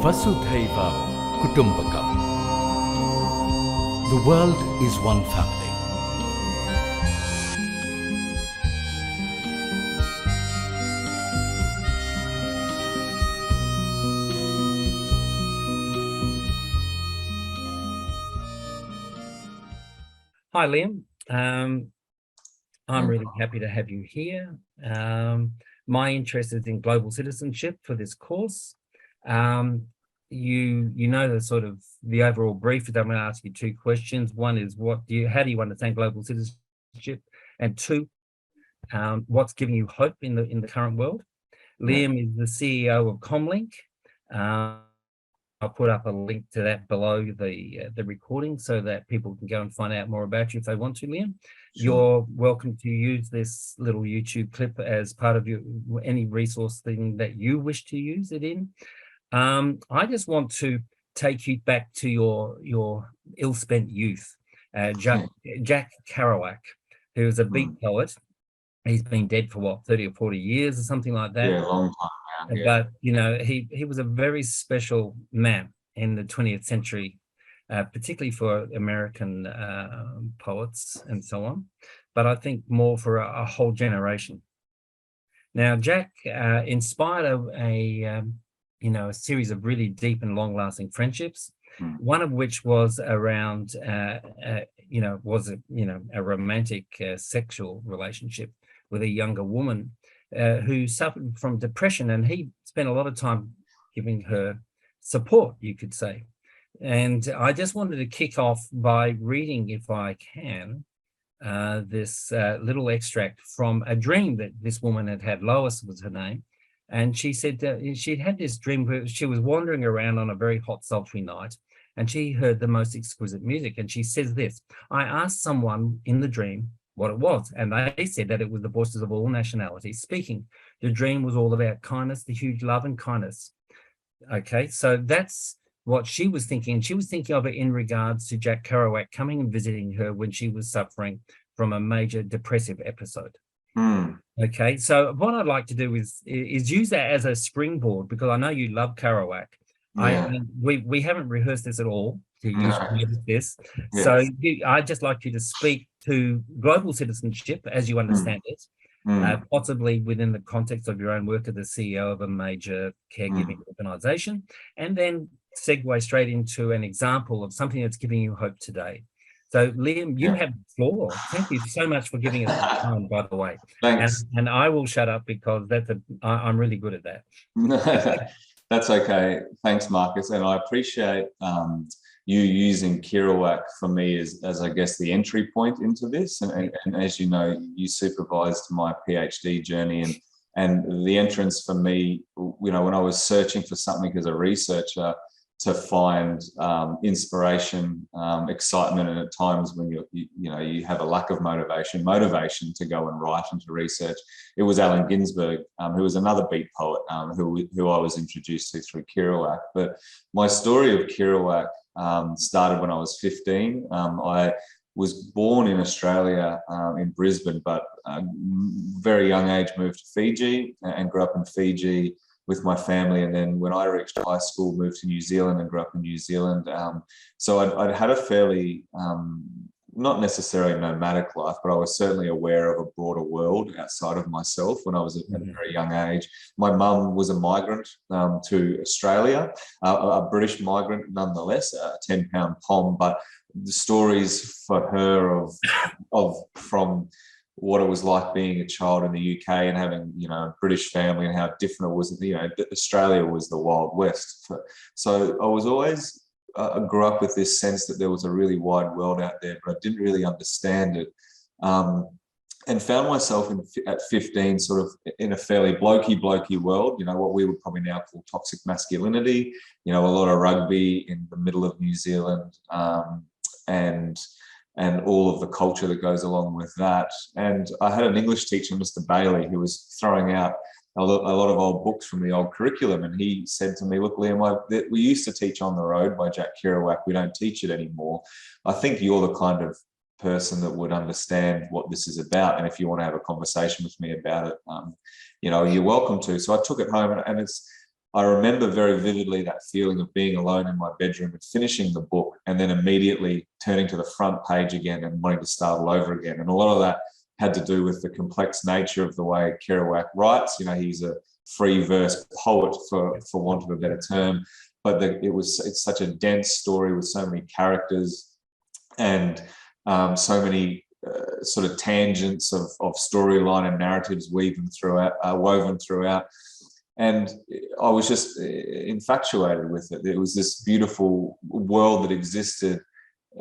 Vasudhaiva Kutumbakam. The world is one family. Hi, Liam. I'm really happy to have you here. My interest is in global citizenship for this course. You know the sort of the overall brief. I'm going to ask you two questions. One is how do you understand global citizenship, and two, what's giving you hope in the current world? Liam is the CEO of Comlink. I'll put up a link to that below the recording so that people can go and find out more about you if they want to, Liam. Sure. You're welcome to use this little YouTube clip as part of any resource thing that you wish to use it in. I just want to take you back to your ill-spent youth. Jack Kerouac, who was a beat poet. He's been dead for what, 30 or 40 years or something like that. Yeah, a long time. Yeah. But you know, he was a very special man in the 20th century, particularly for American poets and so on, but I think more for a whole generation. Now, Jack inspired a series of really deep and long-lasting friendships. One of which was around a romantic sexual relationship with a younger woman who suffered from depression, and he spent a lot of time giving her support, you could say. And I just wanted to kick off by reading, if I can, this little extract from a dream that this woman had had. Lois was her name. And she said she'd had this dream where she was wandering around on a very hot, sultry night, and she heard the most exquisite music. And she says this: I asked someone in the dream what it was, and they said that it was the voices of all nationalities speaking. The dream was all about kindness, the huge love and kindness. Okay, so that's what she was thinking. She was thinking of it in regards to Jack Kerouac coming and visiting her when she was suffering from a major depressive episode. Okay, so what I'd like to do is use that as a springboard, because I know you love Kerouac. Yeah. We haven't rehearsed this at all to use this. Yes. So I'd just like you to speak to global citizenship as you understand it, possibly within the context of your own work as the CEO of a major caregiving organization, and then segue straight into an example of something that's giving you hope today. So, Liam, you have the floor. Thank you so much for giving us the time, by the way. Thanks. And I will shut up because I'm really good at that. That's okay. Thanks, Marcus. And I appreciate you using Kerouac for me as I guess the entry point into this. And as you know, you supervised my PhD journey, and the entrance for me, when I was searching for something as a researcher to find inspiration, excitement, and at times when you have a lack of motivation to go and write and to research, it was Allen Ginsberg, who was another beat poet who I was introduced to through Kerouac. But my story of Kerouac started when I was 15. I was born in Australia, in Brisbane, but very young age moved to Fiji and grew up in Fiji with my family. And then when I reached high school, moved to New Zealand and grew up in New Zealand. So I'd had a fairly, not necessarily nomadic life, but I was certainly aware of a broader world outside of myself when I was at a very young age. My mum was a migrant to Australia, a British migrant nonetheless, a 10-pound pom, but the stories for her from what it was like being a child in the UK and having, a British family, and how different it was. Australia was the Wild West. So I was always, I grew up with this sense that there was a really wide world out there, but I didn't really understand it. And found myself at 15 sort of in a fairly blokey world, what we would probably now call toxic masculinity, a lot of rugby in the middle of New Zealand, and all of the culture that goes along with that. And I had an English teacher, Mr. Bailey, who was throwing out a lot of old books from the old curriculum. And he said to me, look, Liam, we used to teach On the Road by Jack Kerouac. We don't teach it anymore. I think you're the kind of person that would understand what this is about. And if you want to have a conversation with me about it, you're welcome to. So I took it home, and it's I remember very vividly that feeling of being alone in my bedroom and finishing the book, and then immediately turning to the front page again and wanting to start all over again. And a lot of that had to do with the complex nature of the way Kerouac writes. You know, he's a free verse poet, for want of a better term, but it's such a dense story with so many characters and so many sort of tangents of storyline and narratives woven throughout. And I was just infatuated with it. It was this beautiful world that existed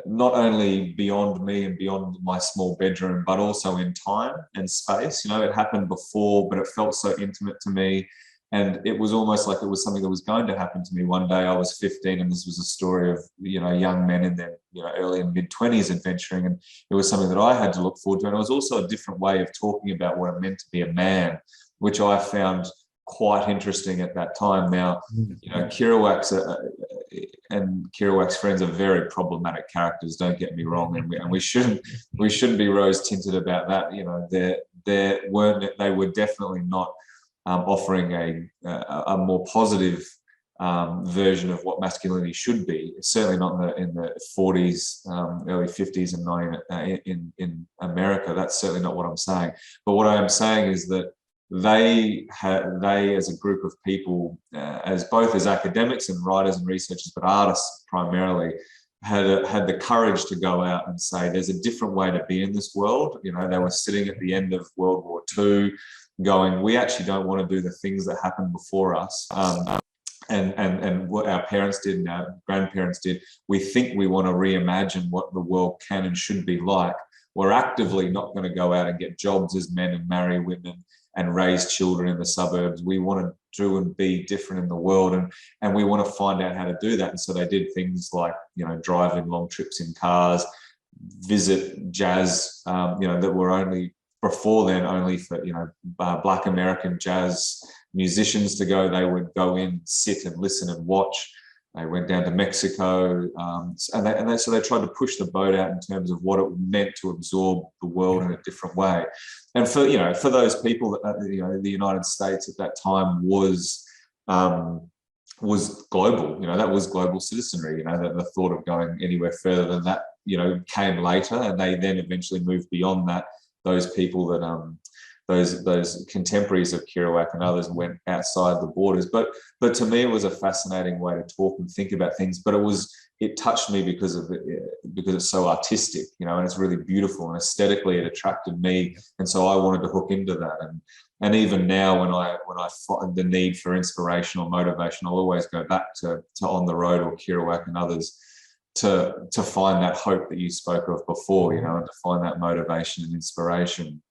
not only beyond me and beyond my small bedroom, but also in time and space. You know, it happened before, but it felt so intimate to me. And it was almost like it was something that was going to happen to me one day. I was 15, and this was a story of, you know, young men in their, you know, early and mid-20s adventuring. And it was something that I had to look forward to. And it was also a different way of talking about what it meant to be a man, which I found quite interesting at that time. Now, you know, Kerouac's friends are very problematic characters. Don't get me wrong, and we shouldn't be rose tinted about that. You know, they were definitely not offering a more positive version of what masculinity should be. Certainly not in the 40s, early 50s, and in America. That's certainly not what I'm saying. But what I am saying is that they as a group of people, as both as academics and writers and researchers, but artists primarily, had the courage to go out and say there's a different way to be in this world. You know, they were sitting at the end of World War II going, we actually don't want to do the things that happened before us. And what our parents did and our grandparents did. We think we want to reimagine what the world can and should be like. We're actively not going to go out and get jobs as men and marry women and raise children in the suburbs. We want to do and be different in the world, and we want to find out how to do that. And so they did things like, you know, drive in long trips in cars, visit jazz, you know, that were only before then only for, you know, Black American jazz musicians to go. They would go in, sit and listen and watch. They went down to Mexico, so they tried to push the boat out in terms of what it meant to absorb the world in a different way. And for those people, you know, the United States at that time was global. You know, that was global citizenry. You know, the thought of going anywhere further than that, you know, came later, and they then eventually moved beyond that. Those people that those contemporaries of Kerouac and others went outside the borders. But to me, it was a fascinating way to talk and think about things. But it touched me because it's so artistic, you know, and it's really beautiful, and aesthetically it attracted me, and so I wanted to hook into that. And even now, when I find the need for inspiration or motivation, I'll always go back to On the Road or Kerouac and others to find that hope that you spoke of before, you know, and to find that motivation and inspiration.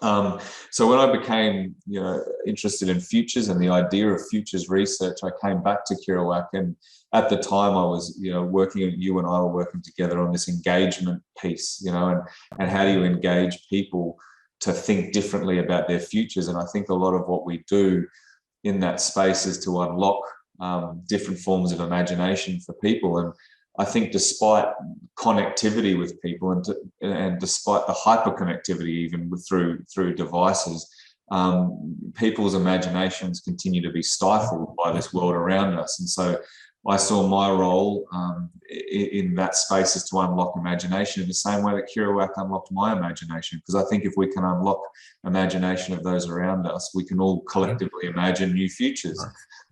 So when I became, you know, interested in futures and the idea of futures research, I came back to Kerouac, and at the time I was, you know, you and I were working together on this engagement piece, you know, and how do you engage people to think differently about their futures? And I think a lot of what we do in that space is to unlock different forms of imagination for people. And I think despite connectivity with people and despite the hyperconnectivity even through devices, people's imaginations continue to be stifled by this world around us. And so I saw my role in that space is to unlock imagination in the same way that Kerouac unlocked my imagination. Because I think if we can unlock imagination of those around us, we can all collectively imagine new futures.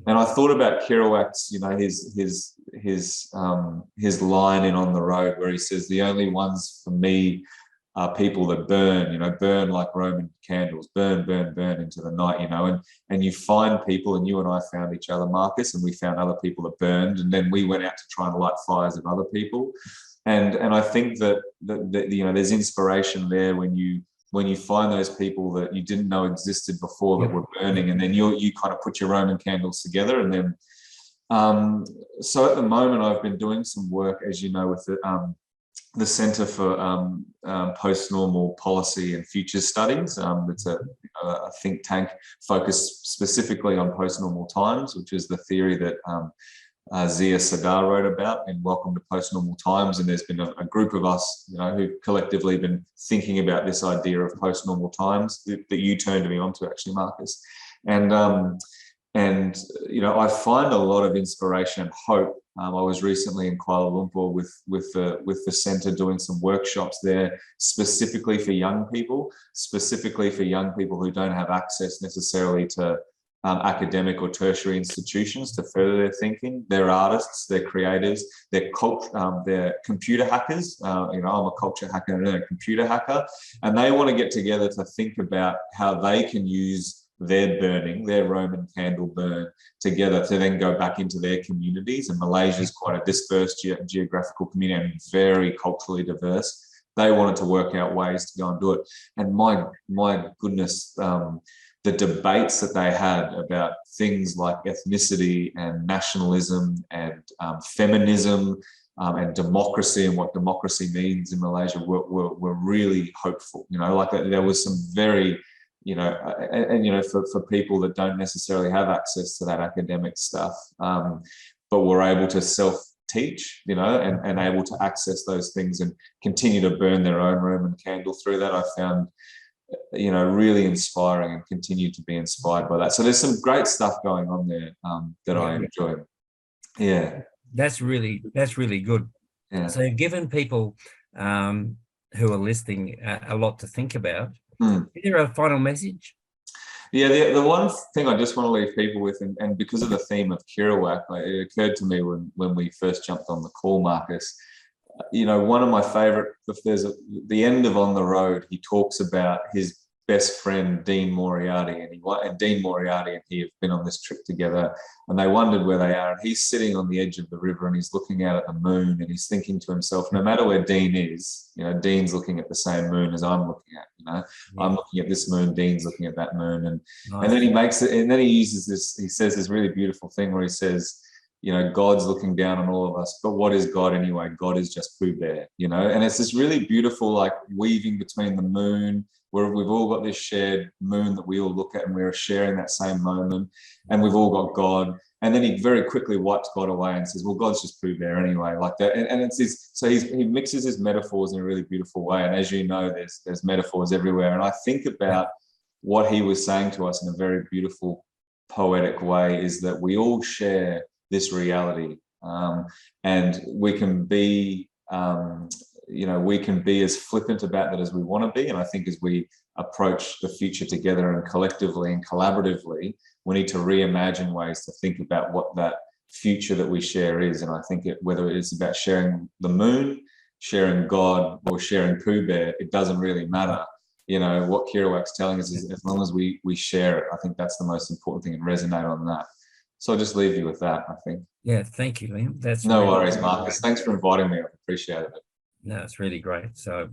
And I thought about Kerouac's, you know, his line in On the Road, where he says, "The only ones for me are people that burn, you know, burn like Roman candles, burn, burn, burn into the night, you know." And you find people, and you and I found each other, Marcus, and we found other people that burned, and then we went out to try and light fires of other people. And I think that you know, there's inspiration there when you find those people that you didn't know existed before that were burning, and then you kind of put your Roman candles together. And then so at the moment I've been doing some work, as you know, with the Centre for Post-Normal Policy and Futures Studies. It's a think tank focused specifically on post-normal times, which is the theory that Zia Sadar wrote about in Welcome to Post-Normal Times. And there's been a group of us, you know, who collectively been thinking about this idea of post-normal times that you turned me on to, actually, Marcus. And And, you know, I find a lot of inspiration and hope. I was recently in Kuala Lumpur with the centre doing some workshops there, specifically for young people who don't have access necessarily to academic or tertiary institutions to further their thinking. They're artists, they're creators, they're computer hackers. You know, I'm a culture hacker and a computer hacker, and they want to get together to think about how they can use their Roman candle burn together to then go back into their communities. And Malaysia is quite a dispersed geographical community and very culturally diverse. They wanted to work out ways to go and do it. And my goodness, the debates that they had about things like ethnicity and nationalism and feminism and democracy and what democracy means in Malaysia were really hopeful. You know, like there was some very, you know, and you know, for people that don't necessarily have access to that academic stuff, but were able to self-teach, you know, and able to access those things and continue to burn their own Roman candle through that, I found, you know, really inspiring and continue to be inspired by that. So there's some great stuff going on there that I enjoy. Yeah. That's really good. Yeah. So you've given people who are listening a lot to think about. Is there a final message? Yeah, the one thing I just want to leave people with, and because of the theme of Kerouac, it occurred to me when we first jumped on the call, Marcus, you know, one of my favorite, if there's the end of On the Road, he talks about his best friend, Dean Moriarty, and Dean Moriarty and he have been on this trip together, and they wondered where they are, and he's sitting on the edge of the river and he's looking out at the moon and he's thinking to himself, no matter where Dean is, you know, Dean's looking at the same moon as I'm looking at, you know, I'm looking at this moon, Dean's looking at that moon, and then he makes it, and then he uses this, he says this really beautiful thing where he says, you know, God's looking down on all of us, but what is God anyway? God is just Pooh Bear, you know? And it's this really beautiful, like, weaving between the moon, where we've all got this shared moon that we all look at and we're sharing that same moment, and we've all got God. And then he very quickly wipes God away and says, well, God's just Pooh Bear anyway, like that. And it's his, so he mixes his metaphors in a really beautiful way. And as you know, there's metaphors everywhere. And I think about what he was saying to us in a very beautiful, poetic way is that we all share this reality, and we can be, you know, we can be as flippant about that as we want to be. And I think as we approach the future together and collectively and collaboratively, we need to reimagine ways to think about what that future that we share is. And I think whether it is about sharing the moon, sharing God, or sharing Pooh Bear, it doesn't really matter. You know, what Kerouac's telling us is as long as we share it, I think that's the most important thing, and resonate on that. So I'll just leave you with that, I think. Yeah, thank you, Liam. That's no really worries, Marcus. Thanks for inviting me. I appreciate it. No, it's really great. So